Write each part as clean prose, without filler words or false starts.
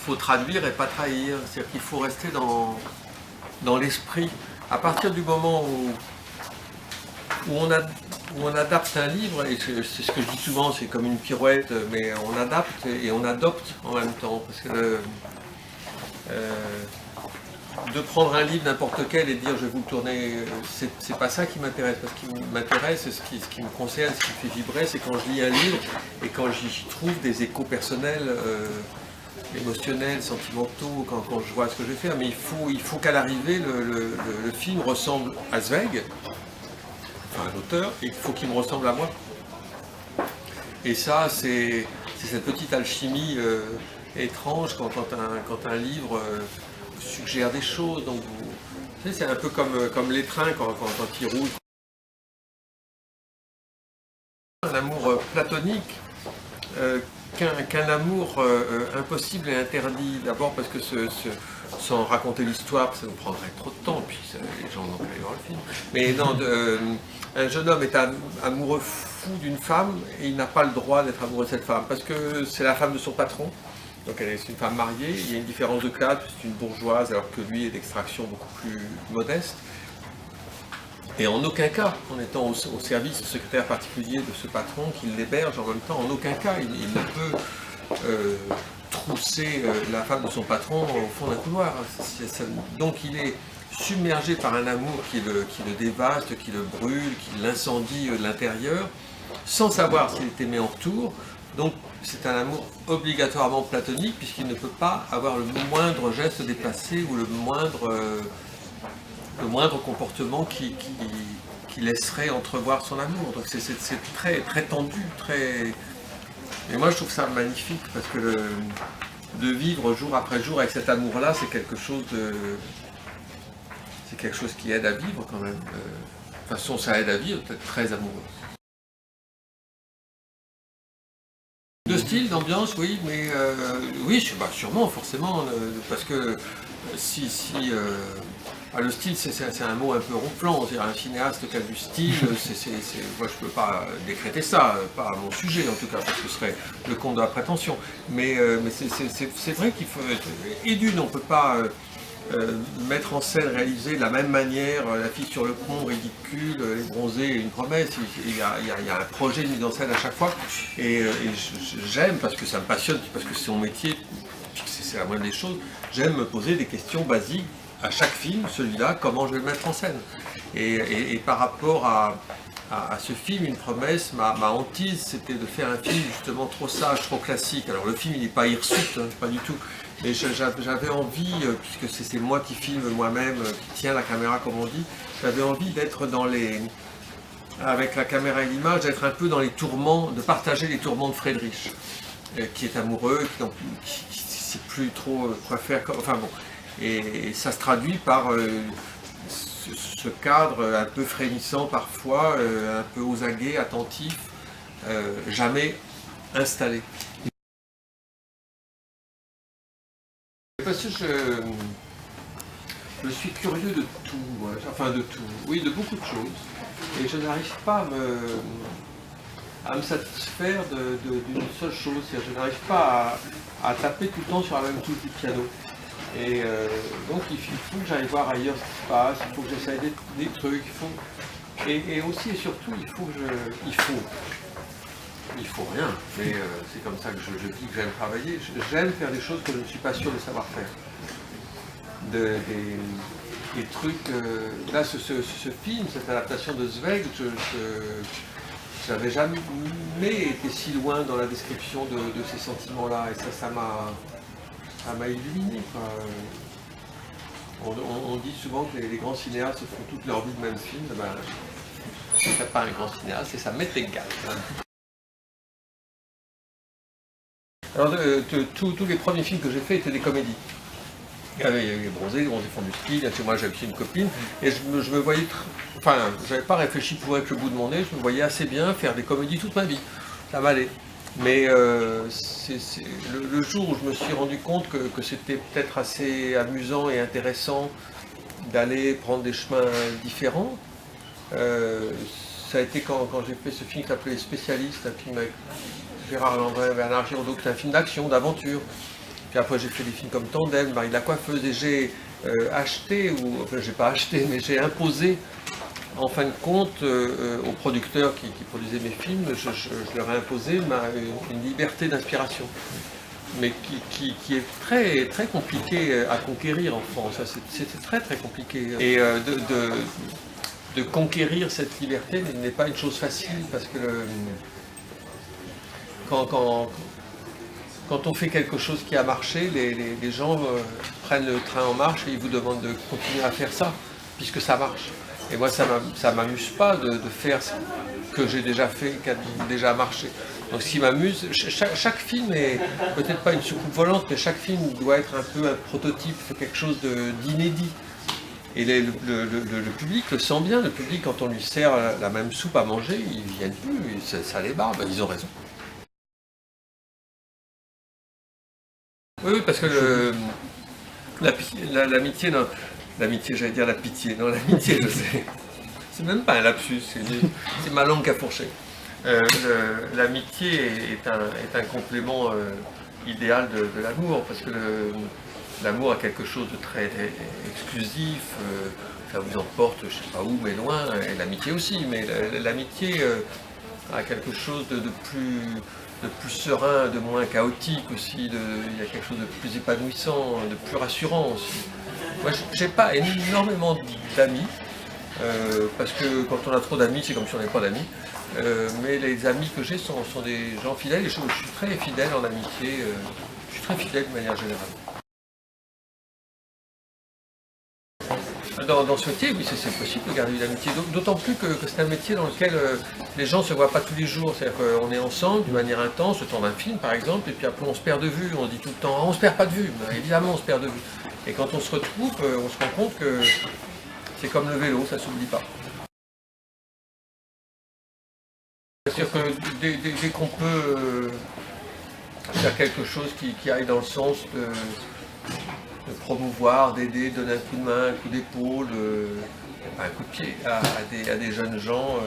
faut traduire et pas trahir. C'est-à-dire qu'il faut rester dans l'esprit. À partir du moment où on adapte un livre, et c'est ce que je dis souvent, c'est comme une pirouette, mais on adapte et on adopte en même temps. Parce que de prendre un livre n'importe lequel et de dire je vais vous le tourner, c'est pas ça qui m'intéresse. Parce ce qui m'intéresse, ce qui me concerne, ce qui me fait vibrer, c'est quand je lis un livre et quand j'y trouve des échos personnels, émotionnels, sentimentaux, quand je vois ce que je vais faire. Mais il faut qu'à l'arrivée, le film ressemble à Zweig, enfin à l'auteur, et il faut qu'il me ressemble à moi. Et ça, c'est cette petite alchimie étrange quand un livre suggère des choses. Donc vous savez, c'est un peu comme les trains quand ils roulent. Un amour platonique qu'un amour impossible et interdit. D'abord parce que sans raconter l'histoire, ça nous prendrait trop de temps, puis les gens n'ont qu'à aller voir le film. Mais non, un jeune homme est amoureux fou d'une femme et il n'a pas le droit d'être amoureux de cette femme parce que c'est la femme de son patron. Donc c'est une femme mariée, il y a une différence de classe, c'est une bourgeoise alors que lui est d'extraction beaucoup plus modeste. Et en aucun cas, en étant au service secrétaire particulier de ce patron qui l'héberge en même temps, en aucun cas il ne peut trousser la femme de son patron au fond d'un couloir. Donc il est submergé par un amour qui le dévaste, qui le brûle, qui l'incendie de l'intérieur, sans savoir s'il est aimé en retour. Donc c'est un amour obligatoirement platonique puisqu'il ne peut pas avoir le moindre geste déplacé ou le moindre comportement qui laisserait entrevoir son amour. Donc c'est très, très tendu, très... Et moi je trouve ça magnifique parce que de vivre jour après jour avec cet amour-là, c'est quelque chose qui aide à vivre quand même. De toute façon, ça aide à vivre, d'être très amoureux. De style, d'ambiance, oui, mais oui, sûrement, forcément, parce que le style, c'est un mot un peu ronflant. Un cinéaste qui a du style, moi je ne peux pas décréter ça, pas à mon sujet en tout cas, parce que ce serait le comble de la prétention. Mais c'est vrai qu'il faut... Et d'une, on ne peut pas mettre en scène, réaliser de la même manière la fille sur le pont, ridicule, les bronzés et une promesse. Il y a un projet de mise en scène à chaque fois. Et j'aime, parce que ça me passionne, parce que c'est mon métier, c'est la moindre des choses, j'aime me poser des questions basiques à chaque film, celui-là, comment je vais le mettre en scène. Et par rapport à ce film, Une promesse, ma hantise, c'était de faire un film justement trop sage, trop classique. Alors le film, il n'est pas hirsute, hein, pas du tout. Mais j'avais envie, puisque c'est moi qui filme moi-même, qui tient la caméra comme on dit, j'avais envie d'être avec la caméra et l'image, d'être un peu dans les tourments, de partager les tourments de Friedrich, qui est amoureux, qui sait plus trop quoi faire, enfin bon. Et ça se traduit par ce cadre un peu frémissant parfois, un peu aux aguets, attentif, jamais installé. Parce que je suis curieux de tout, enfin de tout, oui, de beaucoup de choses, et je n'arrive pas à me satisfaire d'une seule chose, c'est-à-dire je n'arrive pas à taper tout le temps sur la même touche du piano. Et donc il faut que j'aille voir ailleurs ce qui se passe, il faut que j'essaye des trucs, et aussi et surtout il faut rien, mais c'est comme ça que je dis que j'aime travailler. J'aime faire des choses que je ne suis pas sûr de savoir faire. Des trucs, là ce film, cette adaptation de Zweig, je n'avais jamais été si loin dans la description de ces sentiments-là, et ça m'a illuminé, quoi. On dit souvent que les grands cinéastes font toute leur vie le même film. Ben, je ne serais pas un grand cinéaste et ça m'est égal. Alors, tous les premiers films que j'ai faits étaient des comédies. Il y avait les bronzés font du ski, là, moi j'avais aussi une copine, et je me voyais, enfin, j'avais pas réfléchi pour avec le bout de mon nez, je me voyais assez bien faire des comédies toute ma vie, ça m'allait. Mais le jour où je me suis rendu compte que c'était peut-être assez amusant et intéressant d'aller prendre des chemins différents, ça a été quand j'ai fait ce film qui s'appelait Les Spécialistes, un film avec Gérard Landry, Bernard Giraudot, qui est un film d'action, d'aventure. Puis après j'ai fait des films comme Tandem, Marie de la coiffeuse, et j'ai acheté, ou enfin j'ai pas acheté, mais j'ai imposé en fin de compte aux producteurs qui produisaient mes films, je leur ai imposé une liberté d'inspiration, mais qui est très, très compliqué à conquérir en France. C'était très très compliqué. Et de conquérir cette liberté n'est pas une chose facile, parce que quand on fait quelque chose qui a marché, les gens prennent le train en marche et ils vous demandent de continuer à faire ça, puisque ça marche. Et moi, ça ne m'amuse pas de faire ce que j'ai déjà fait, qui a déjà marché. Donc ce qui m'amuse, chaque film est peut-être pas une soucoupe volante, mais chaque film doit être un peu un prototype, c'est quelque chose d'inédit. Et le public le sent bien, le public quand on lui sert la même soupe à manger, ils ne viennent plus, ça les barbe, ils ont raison. Oui, parce que l'amitié, non, l'amitié, j'allais dire la pitié, non, l'amitié, je sais. C'est même pas un lapsus, c'est ma langue qui a fourché. L'amitié est un complément idéal de l'amour, parce que l'amour a quelque chose de très exclusif, ça vous emporte, je sais pas où, mais loin, et l'amitié aussi, mais l'amitié a quelque chose de plus serein, de moins chaotique aussi, il y a quelque chose de plus épanouissant, de plus rassurant aussi. Moi, j'ai pas énormément d'amis, parce que quand on a trop d'amis, c'est comme si on n'avait pas d'amis. Mais les amis que j'ai sont des gens fidèles, et je suis très fidèle en amitié, je suis très fidèle de manière générale. Dans ce métier, oui, c'est possible de garder une amitié, d'autant plus que c'est un métier dans lequel les gens ne se voient pas tous les jours, c'est-à-dire qu'on est ensemble d'une manière intense, le temps d'un film par exemple, et puis après on se perd de vue, on dit tout le temps, on se perd pas de vue, mais évidemment on se perd de vue. Et quand on se retrouve, on se rend compte que c'est comme le vélo, ça ne s'oublie pas. C'est-à-dire que dès qu'on peut faire quelque chose qui aille dans le sens de promouvoir, d'aider, donner un coup de main, un coup d'épaule, un coup de pied à des jeunes gens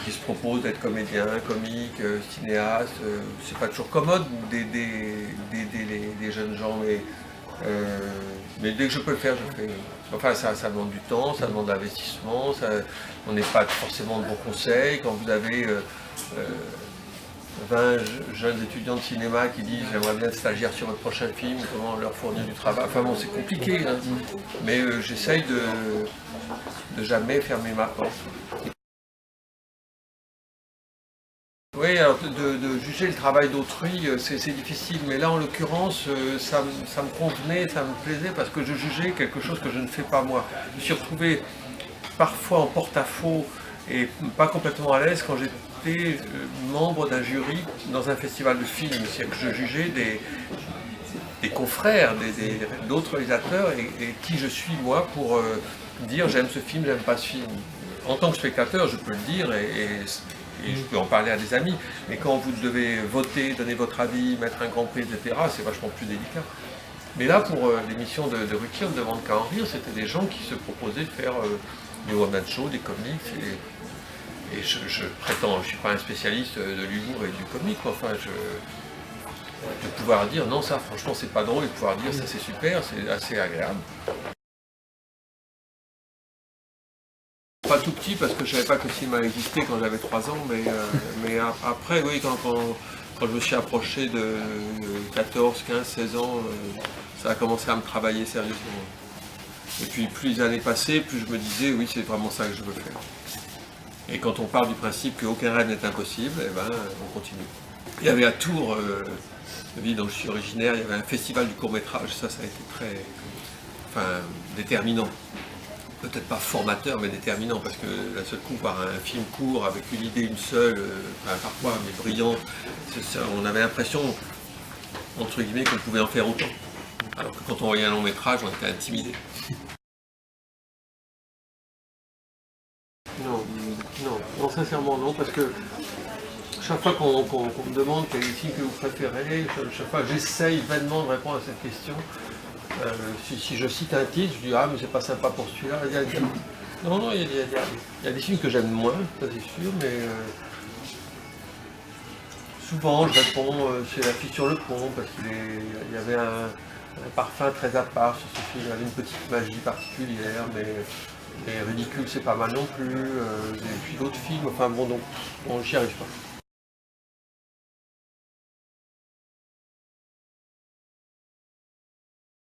qui se proposent d'être comédiens, comiques, cinéastes. C'est pas toujours commode d'aider les jeunes gens, mais dès que je peux le faire, je le fais. Enfin, ça demande du temps, ça demande de l'investissement, on n'est pas forcément de bons conseils. Quand vous avez 20 jeunes étudiants de cinéma qui disent j'aimerais bien être stagiaire sur votre prochain film, comment leur fournir du travail. Enfin bon, c'est compliqué, hein. Mais j'essaye de jamais fermer ma porte. Oui, alors de juger le travail d'autrui, c'est difficile, mais là en l'occurrence, ça me convenait, ça me plaisait parce que je jugeais quelque chose que je ne fais pas moi. Je me suis retrouvé parfois en porte-à-faux et pas complètement à l'aise quand j'étais membre d'un jury dans un festival de films. C'est-à-dire que je jugeais des confrères, d'autres réalisateurs et qui je suis moi pour dire j'aime ce film, j'aime pas ce film. En tant que spectateur, je peux le dire et je peux en parler à des amis, mais quand vous devez voter, donner votre avis, mettre un grand prix, etc., c'est vachement plus délicat. Mais là, pour l'émission de Ruquier, on ne demande qu'à en rire, c'était des gens qui se proposaient de faire des one-man shows, des comics, et je prétends, je ne suis pas un spécialiste de l'humour et du comique, enfin, de pouvoir dire non, ça franchement c'est pas drôle, et de pouvoir dire ça c'est super, c'est assez agréable. Pas tout petit parce que je ne savais pas que le cinéma existait quand j'avais 3 ans, mais après, oui, quand je me suis approché de 14, 15, 16 ans, ça a commencé à me travailler sérieusement. Et puis plus les années passaient, plus je me disais, oui, c'est vraiment ça que je veux faire. Et quand on parle du principe qu'aucun rêve n'est impossible, eh ben, on continue. Il y avait à Tours, la ville dont je suis originaire, il y avait un festival du court-métrage, ça a été très déterminant. Peut-être pas formateur, mais déterminant, parce que d'un seul coup, par un film court, avec une idée, une seule, parfois, mais brillante, on avait l'impression, entre guillemets, qu'on pouvait en faire autant. Alors que quand on voyait un long métrage, on était intimidé. Non, sincèrement non, parce que chaque fois qu'on me demande quel est le film que vous préférez, chaque fois j'essaye vainement de répondre à cette question. Si je cite un titre, je dis ah mais c'est pas sympa pour celui-là. Non, il y a des films que j'aime moins, ça c'est sûr, mais Souvent, je réponds chez La fille sur le pont, parce il y avait un parfum très à part sur ce film, il y avait une petite magie particulière, mais Ridicule, c'est pas mal non plus, et puis d'autres films, enfin bon, donc, bon, j'y arrive pas.